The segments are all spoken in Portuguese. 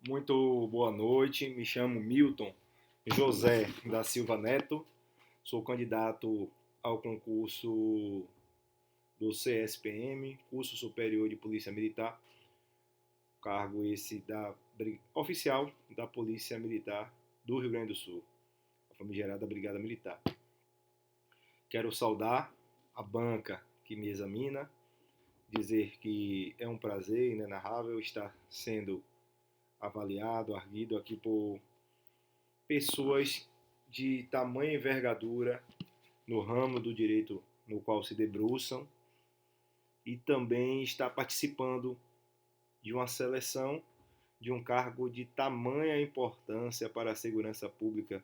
Muito boa noite, me chamo Milton José da Silva Neto, sou candidato ao concurso do CSPM, Curso Superior de Polícia Militar, cargo esse oficial da Polícia Militar do Rio Grande do Sul, a famigerada Brigada Militar. Quero saudar a banca que me examina, dizer que é um prazer inenarrável estar sendo avaliado, arguido aqui por pessoas de tamanha envergadura no ramo do direito no qual se debruçam e também está participando de uma seleção de um cargo de tamanha importância para a segurança pública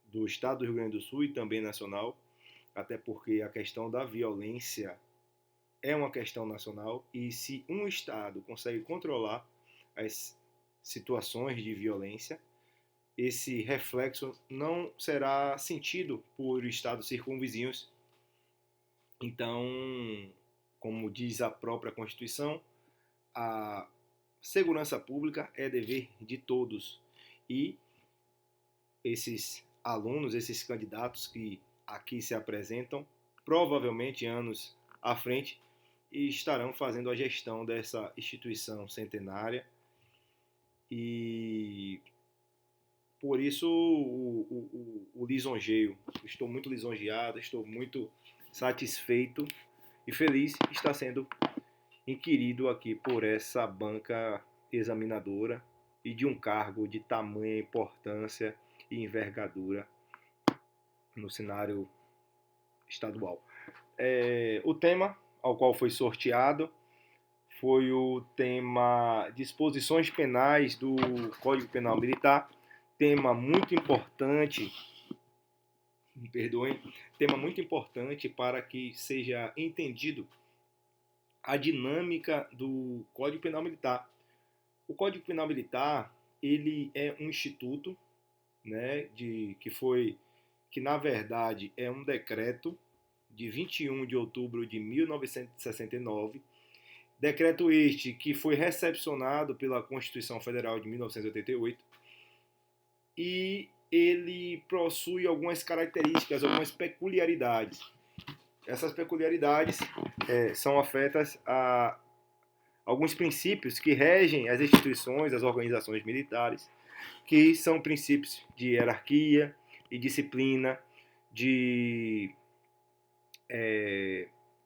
do Estado do Rio Grande do Sul e também nacional, até porque a questão da violência é uma questão nacional e se um Estado consegue controlar as situações de violência, esse reflexo não será sentido por estados circunvizinhos. Então, como diz a própria Constituição, a segurança pública é dever de todos. E esses alunos, esses candidatos que aqui se apresentam, provavelmente anos à frente, estarão fazendo a gestão dessa instituição centenária. E por isso o lisonjeio. Estou muito lisonjeado, estou muito satisfeito e feliz de estar sendo inquirido aqui por essa banca examinadora e de um cargo de tamanha importância e envergadura no cenário estadual. O tema ao qual foi sorteado foi o tema disposições penais do Código Penal Militar, tema muito importante, me perdoem, tema muito importante para que seja entendido a dinâmica do Código Penal Militar. O Código Penal Militar, ele é um instituto, né, que na verdade é um decreto de 21 de outubro de 1969, decreto este que foi recepcionado pela Constituição Federal de 1988 e ele possui algumas características, algumas peculiaridades. Essas peculiaridades são afetas a alguns princípios que regem as instituições, as organizações militares, que são princípios de hierarquia e disciplina, de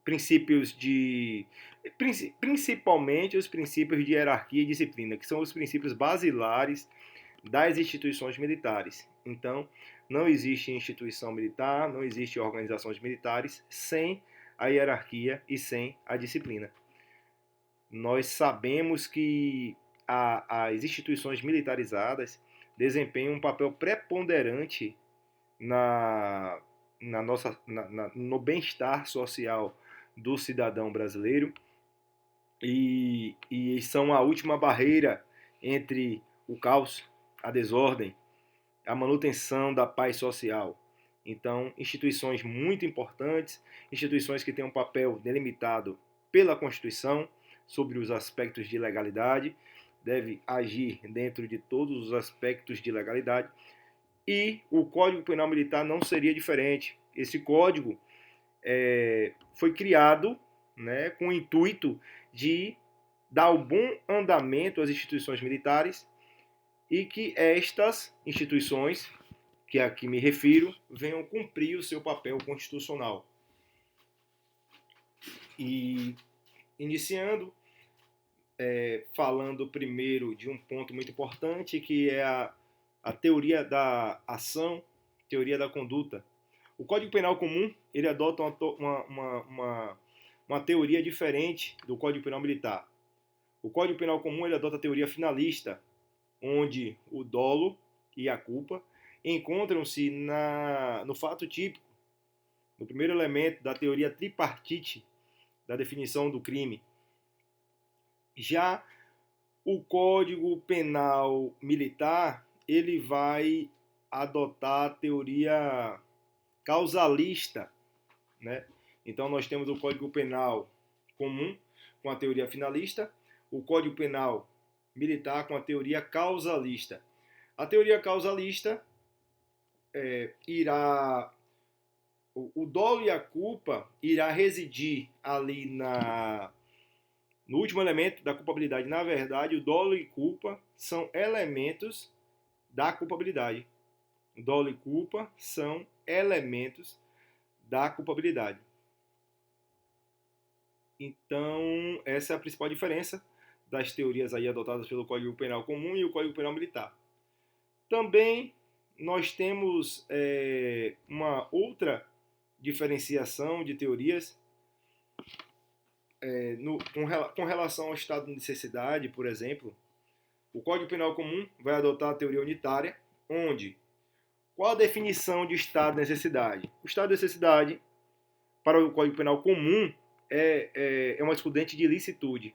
princípios de principalmente os princípios de hierarquia e disciplina, que são os princípios basilares das instituições militares. Então, não existe instituição militar, não existe organizações militares sem a hierarquia e sem a disciplina. Nós sabemos que as instituições militarizadas desempenham um papel preponderante no bem-estar social do cidadão brasileiro e são a última barreira entre o caos, a desordem, a manutenção da paz social. Então, instituições muito importantes, instituições que têm um papel delimitado pela Constituição sobre os aspectos de legalidade, deve agir dentro de todos os aspectos de legalidade, e o Código Penal Militar não seria diferente. Esse código foi criado, né, com o intuito de dar um bom andamento às instituições militares e que estas instituições, que aqui me refiro, venham cumprir o seu papel constitucional. E iniciando, falando primeiro de um ponto muito importante, que é a teoria da ação, teoria da conduta. O Código Penal Comum ele adota uma teoria diferente do Código Penal Militar. O Código Penal Comum ele adota a teoria finalista, onde o dolo e a culpa encontram-se no fato típico, no primeiro elemento da teoria tripartite da definição do crime. Já o Código Penal Militar ele vai adotar a teoria causalista, né? Então nós temos o Código Penal Comum com a teoria finalista, o Código Penal militar com a teoria causalista. A teoria causalista irá o dolo e a culpa irá residir ali no último elemento da culpabilidade. Na verdade, o dolo e culpa são elementos da culpabilidade. O dolo e culpa são elementos da culpabilidade. Então, essa é a principal diferença das teorias aí adotadas pelo Código Penal Comum e o Código Penal Militar. Também nós temos uma outra diferenciação de teorias com relação ao estado de necessidade, por exemplo. O Código Penal Comum vai adotar a teoria unitária, onde qual a definição de estado de necessidade? O estado de necessidade, para o Código Penal Comum, é uma excludente de ilicitude.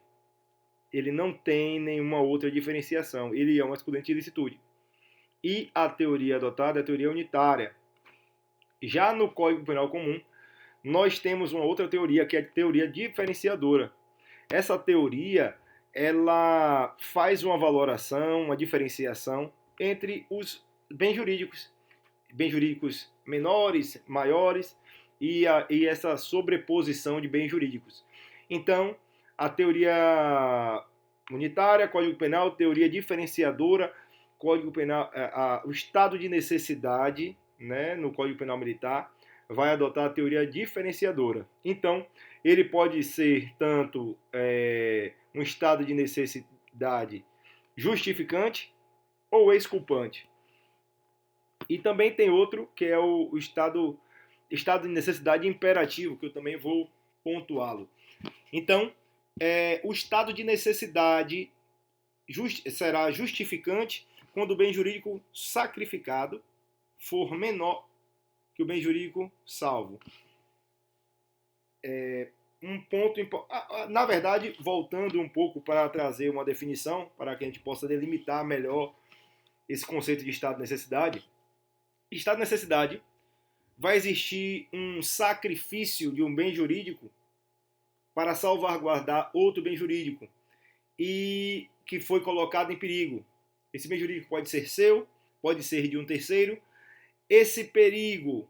Ele não tem nenhuma outra diferenciação. Ele é uma excludente de ilicitude. E a teoria adotada é a teoria unitária. Já no Código Penal Comum, nós temos uma outra teoria, que é a teoria diferenciadora. Essa teoria, ela faz uma valoração, uma diferenciação entre os bens jurídicos menores, maiores, e essa sobreposição de bens jurídicos. Então, a teoria unitária, Código Penal, teoria diferenciadora, Código Penal, o estado de necessidade, né, no Código Penal Militar, vai adotar a teoria diferenciadora. Então, ele pode ser tanto um estado de necessidade justificante ou exculpante. E também tem outro, que é o estado de necessidade imperativo, que eu também vou pontuá-lo. Então, o estado de necessidade será justificante quando o bem jurídico sacrificado for menor que o bem jurídico salvo. Um ponto na verdade, voltando um pouco para trazer uma definição, para que a gente possa delimitar melhor esse conceito de estado de necessidade. Estado de necessidade vai existir um sacrifício de um bem jurídico para salvaguardar outro bem jurídico e que foi colocado em perigo. Esse bem jurídico pode ser seu, pode ser de um terceiro. Esse perigo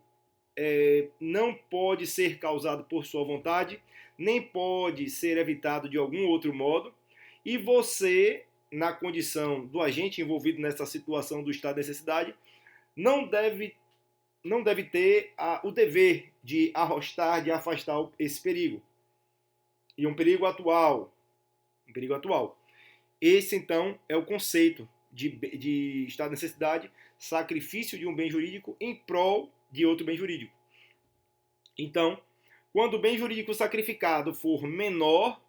não pode ser causado por sua vontade, nem pode ser evitado de algum outro modo, e você, na condição do agente envolvido nessa situação do estado de necessidade, não deve ter o dever de arrostar, de afastar esse perigo. E um perigo atual. Esse, então, é o conceito de estado de necessidade, sacrifício de um bem jurídico em prol de outro bem jurídico. Então, quando o bem jurídico sacrificado for menor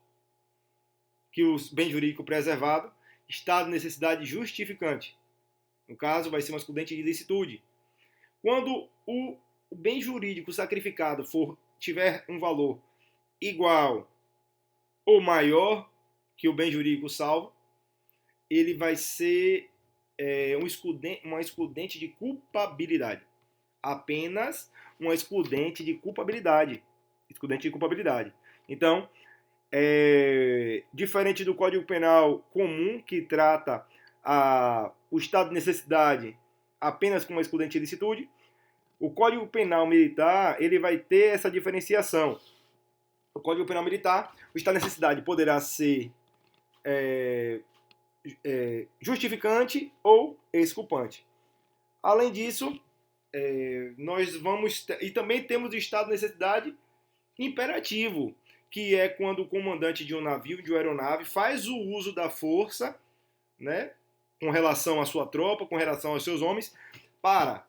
que o bem jurídico preservado, estado de necessidade justificante. No caso, vai ser uma excludente de ilicitude. Quando o bem jurídico sacrificado tiver um valor igual ou maior que o bem jurídico salvo, ele vai ser uma excludente de culpabilidade. Apenas uma excludente de culpabilidade. Então, diferente do Código Penal comum, que trata o estado de necessidade apenas com uma excludente de ilicitude, o Código Penal Militar ele vai ter essa diferenciação. O Código Penal Militar, o estado de necessidade poderá ser justificante ou exculpante. Além disso, nós vamos... E também temos o estado de necessidade imperativo, que é quando o comandante de um navio, de uma aeronave, faz o uso da força, né, com relação à sua tropa, com relação aos seus homens, para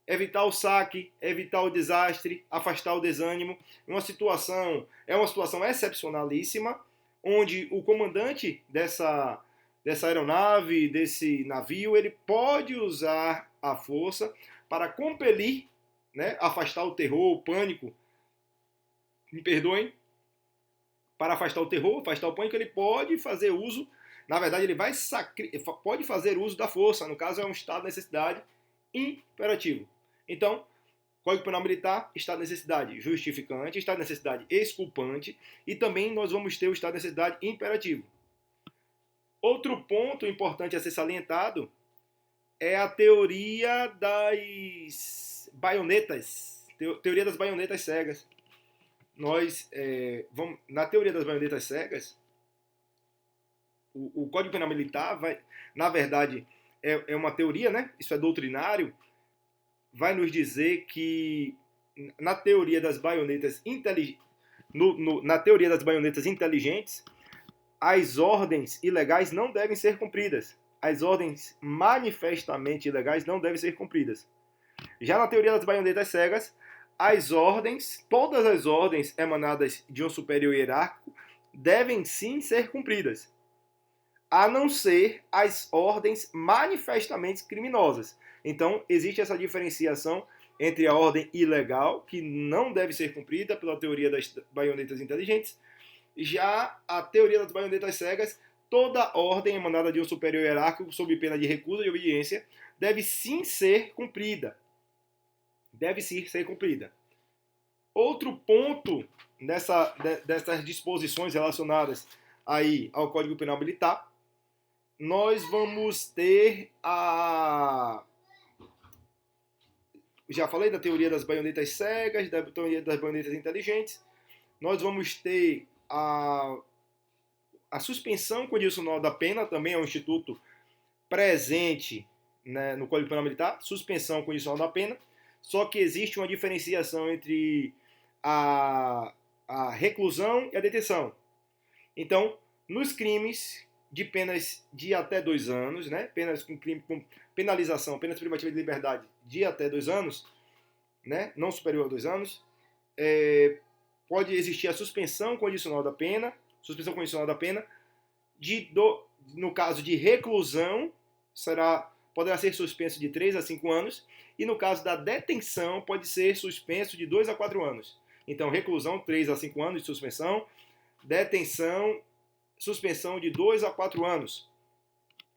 evitar o saque, evitar o desastre, afastar o desânimo. É uma situação excepcionalíssima, onde o comandante dessa aeronave, desse navio, ele pode usar a força para compelir, né, afastar o terror, o pânico. Me perdoem. Para afastar o terror, afastar o pânico, ele pode fazer uso, na verdade, ele pode fazer uso da força. No caso, é um estado de necessidade imperativo. Então, Código Penal Militar, estado de necessidade justificante, estado de necessidade exculpante, e também nós vamos ter o estado de necessidade imperativo. Outro ponto importante a ser salientado é a teoria das baionetas, teoria das baionetas cegas. Na teoria das baionetas cegas, o Código Penal Militar vai, na verdade, é uma teoria, né? Isso é doutrinário, vai nos dizer que na teoria das baionetas na teoria das baionetas inteligentes, as ordens ilegais não devem ser cumpridas. As ordens manifestamente ilegais não devem ser cumpridas. Já na teoria das baionetas cegas, todas as ordens emanadas de um superior hierárquico devem sim ser cumpridas, a não ser as ordens manifestamente criminosas. Então, existe essa diferenciação entre a ordem ilegal, que não deve ser cumprida pela teoria das baionetas inteligentes, já a teoria das baionetas cegas, toda ordem emanada de um superior hierárquico sob pena de recusa de obediência deve sim ser cumprida. Deve sim ser cumprida. Outro ponto dessas disposições relacionadas aí ao Código Penal Militar, nós vamos ter já falei da teoria das baionetas cegas, da teoria das baionetas inteligentes. Nós vamos ter a suspensão condicional da pena, também é um instituto presente, né, no Código Penal Militar, suspensão condicional da pena, só que existe uma diferenciação entre a reclusão e a detenção. Então, nos crimes de penas de até 2 anos, né, penas com penalização, penas privativas de liberdade de até 2 anos, né, não superior a 2 anos, pode existir a suspensão condicional da pena, no caso de reclusão, poderá ser suspenso de 3 a 5 anos, e no caso da detenção, pode ser suspenso de 2 a 4 anos. Então, reclusão, 3 a 5 anos de suspensão, detenção, suspensão de 2 a 4 anos.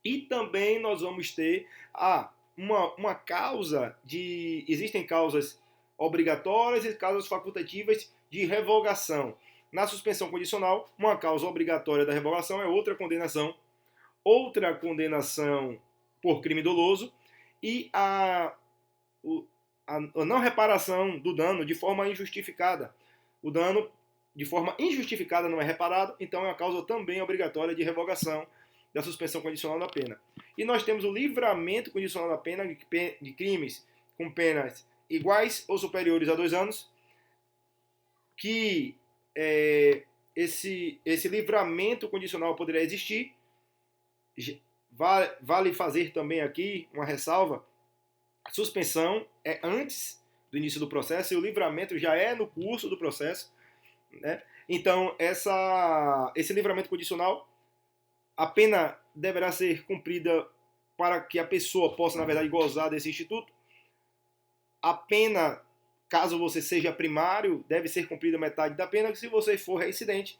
E também nós vamos ter uma causa existem causas obrigatórias e causas facultativas de revogação. Na suspensão condicional, uma causa obrigatória da revogação é outra condenação por crime doloso, e a não reparação do dano de forma injustificada. O dano de forma injustificada não é reparado, então é uma causa também obrigatória de revogação da suspensão condicional da pena. E nós temos o livramento condicional da pena de crimes com penas iguais ou superiores a 2 anos, que esse livramento condicional poderá existir. Vale fazer também aqui uma ressalva: a suspensão é antes do início do processo e o livramento já é no curso do processo, né? Então, esse livramento condicional, a pena deverá ser cumprida para que a pessoa possa, na verdade, gozar desse instituto. A pena, caso você seja primário, deve ser cumprida metade da pena. Se você for reincidente,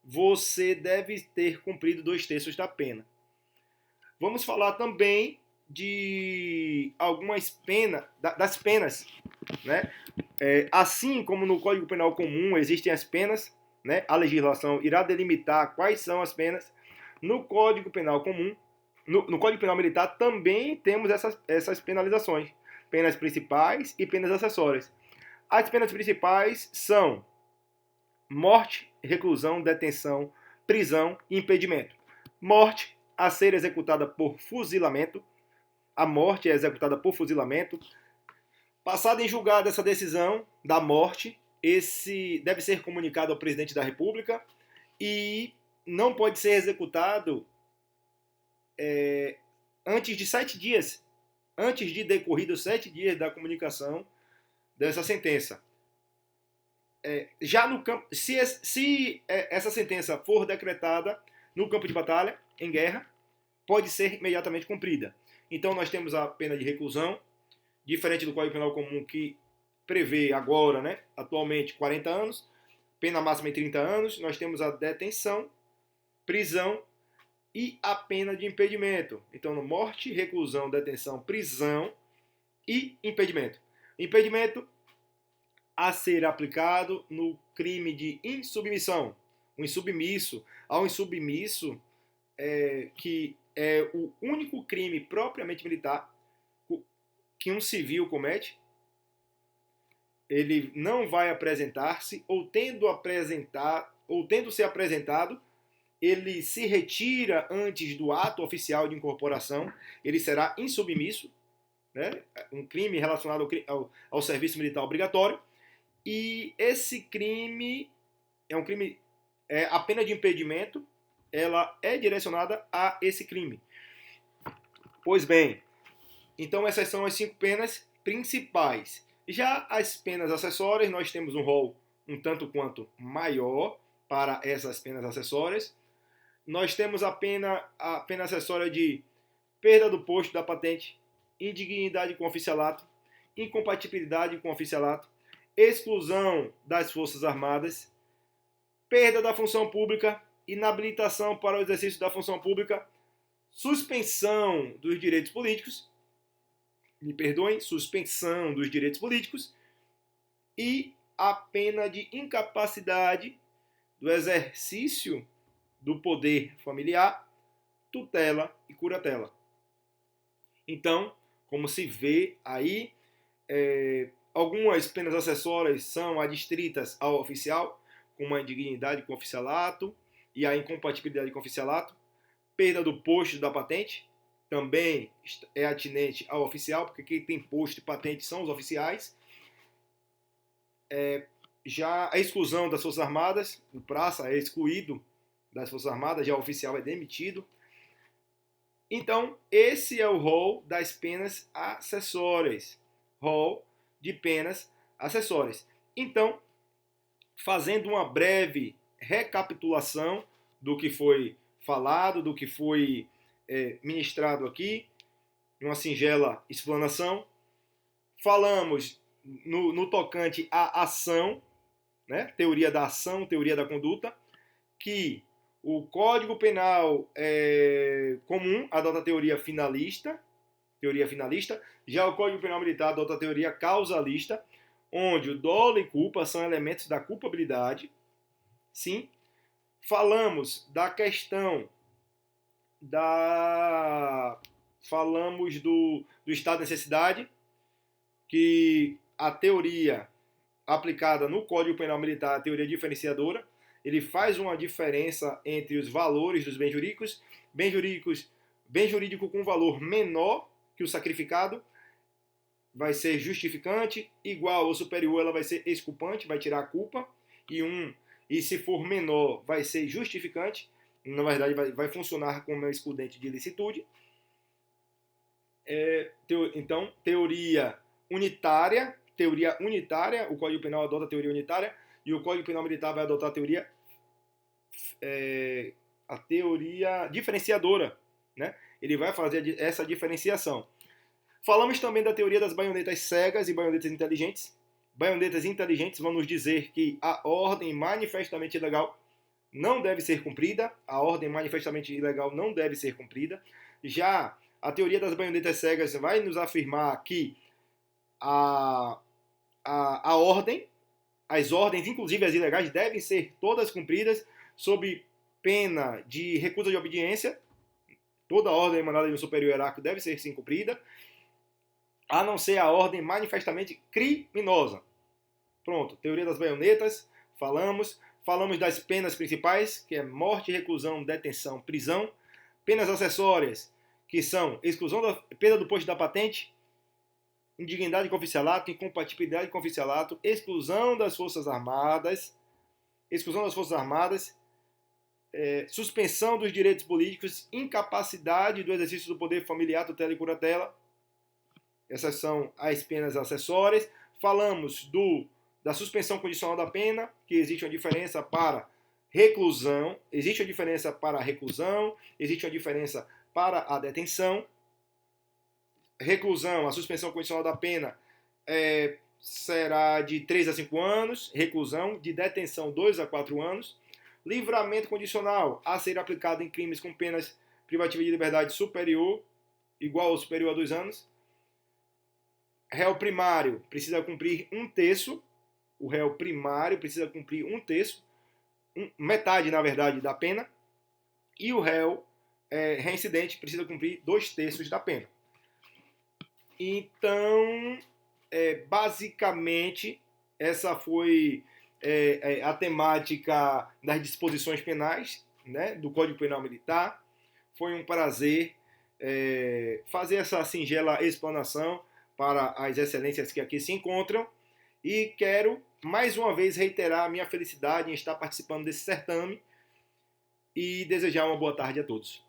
você deve ter cumprido 2/3 da pena. Vamos falar também de algumas penas, das penas, né? Assim como no Código Penal Comum existem as penas, né? A legislação irá delimitar quais são as penas. No Código Penal Comum, no Código Penal Militar também temos essas penalizações, penas principais e penas acessórias. As penas principais são morte, reclusão, detenção, prisão e impedimento. Morte, a ser executada por fuzilamento. A morte é executada por fuzilamento. Passada em julgado essa decisão da morte, esse deve ser comunicado ao presidente da República e não pode ser executado antes de 7 dias, antes de decorridos 7 dias da comunicação dessa sentença. Já no campo, se essa sentença for decretada no campo de batalha, em guerra, pode ser imediatamente cumprida. Então nós temos a pena de reclusão, diferente do Código Penal Comum, que prevê agora, né, atualmente, 40 anos, pena máxima em 30 anos. Nós temos a detenção, prisão e a pena de impedimento. Então, morte, reclusão, detenção, prisão e impedimento. Impedimento a ser aplicado no crime de insubmissão. O insubmisso, ao insubmisso, que é o único crime propriamente militar que um civil comete, ele não vai apresentar-se, ou tendo ser apresentado, ele se retira antes do ato oficial de incorporação, ele será insubmisso, né? Um crime relacionado ao serviço militar obrigatório, e esse crime é um crime, a pena de impedimento, ela é direcionada a esse crime. Pois bem, então essas são as 5 penas principais. Já as penas acessórias, nós temos um rol um tanto quanto maior para essas penas acessórias. Nós temos a pena acessória de perda do posto da patente, indignidade com oficialato, incompatibilidade com oficialato, exclusão das Forças Armadas, perda da função pública, inabilitação para o exercício da função pública, suspensão dos direitos políticos, suspensão dos direitos políticos e a pena de incapacidade do exercício do poder familiar, tutela e curatela. Então, como se vê aí, algumas penas acessórias são adstritas ao oficial, como a indignidade com oficialato e a incompatibilidade com oficialato, perda do posto da patente, também é atinente ao oficial, porque quem tem posto e patente são os oficiais. Já a exclusão das Forças Armadas, o praça é excluído das Forças Armadas, já o oficial é demitido. Então, esse é o rol das penas acessórias. Rol de penas acessórias. Então, fazendo uma breve recapitulação do que foi falado, do que foi ministrado aqui, uma singela explanação. Falamos no tocante à ação, né? Teoria da ação, teoria da conduta, que o Código Penal comum adota a teoria finalista, já o Código Penal Militar adota a teoria causalista, onde o dolo e culpa são elementos da culpabilidade. Sim. Falamos da questão falamos do estado de necessidade, que a teoria aplicada no Código Penal Militar, a teoria diferenciadora, ele faz uma diferença entre os valores dos bens jurídicos, bem jurídico com valor menor que o sacrificado vai ser justificante, igual ou superior ela vai ser exculpante, vai tirar a culpa, e se for menor vai ser justificante, na verdade vai funcionar como excludente de ilicitude. Então, teoria unitária, o Código Penal adota a teoria unitária e o Código Penal Militar vai adotar a teoria diferenciadora, né? Ele vai fazer essa diferenciação. Falamos também da teoria das baionetas cegas e baionetas inteligentes. Baionetas inteligentes vão nos dizer que a ordem manifestamente ilegal não deve ser cumprida. A ordem manifestamente ilegal não deve ser cumprida. Já a teoria das baionetas cegas vai nos afirmar que a ordem, as ordens, inclusive as ilegais, devem ser todas cumpridas sob pena de recusa de obediência. Toda ordem emanada de um superior hierárquico deve ser sim cumprida, a não ser a ordem manifestamente criminosa. Pronto, teoria das baionetas, falamos das penas principais, que é morte, reclusão, detenção, prisão. Penas acessórias, que são perda do posto da patente, indignidade com oficialato, incompatibilidade com oficialato, exclusão das Forças Armadas, suspensão dos direitos políticos, incapacidade do exercício do poder familiar, tutela e curatela. Essas são as penas acessórias. Falamos da suspensão condicional da pena, que existe uma diferença para reclusão, existe uma diferença para a reclusão, existe uma diferença para a detenção. Reclusão, a suspensão condicional da pena será de 3 a 5 anos, reclusão, de detenção 2 a 4 anos. Livramento condicional a ser aplicado em crimes com penas privativas de liberdade igual ou superior a 2 anos. Réu primário precisa cumprir 1/3. O réu primário precisa cumprir 1/3, metade, na verdade, da pena. E o réu reincidente precisa cumprir 2/3 da pena. Então, basicamente, essa foi a temática das disposições penais, né, do Código Penal Militar. Foi um prazer fazer essa singela explanação para as excelências que aqui se encontram e quero mais uma vez reiterar a minha felicidade em estar participando desse certame e desejar uma boa tarde a todos.